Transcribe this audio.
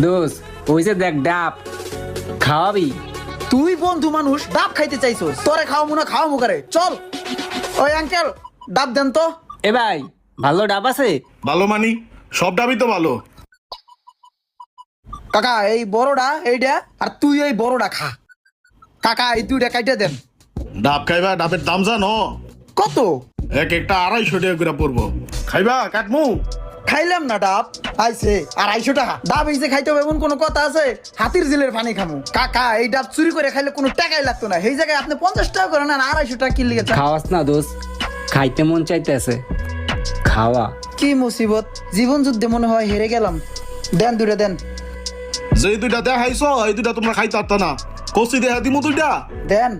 দোস্ত ওই যে দেখ ডাব খাওয়াবি? তুই বন্ধু মানুষ ডাব খাইতে চাইছস, তোরে খাওয়াবো না খাওয়াবো করে, চল। ওই আঙ্কেল ডাব দেন তো। এ ভাই ভালো ডাব আছে? ভালো মানি সব ডাবই তো ভালো। কাকা এই বড়টা এইটা, আর তুই এই বড়টা খা। কাকা এই দুইটা কাইটা দেন। ডাব খাইবা, ডাবের দাম জানো? কত? এক একটা 250 টাকা করে পড়বো। খাইবা কাটমু? খাইলাম না ডাব, আইছে 250 টাকা। ডাব এই যে খাইতে হবে এমন কোনো কথা আছে? হাতির জিলের পানি খামু। কাকা এই ডাব চুরি করে খাইলে কোনো টাকাই লাগতো না, এই জায়গায় আপনি 50 টাকা করেন আর 250 টাকা কি লিখে? খাওয়াস না দোস্ত, খাইতে মন চাইতেছে, খাওয়া। কি মুসিবত, জীবন যুদ্ধে মনে হয় হেরে গেলাম। দেন দুইটা দেন। যে দুইটা দেখাইছো এই দুইটা তোমরা খাইতে পারতা না, কষি দেখা দিমু দুইটা। দেন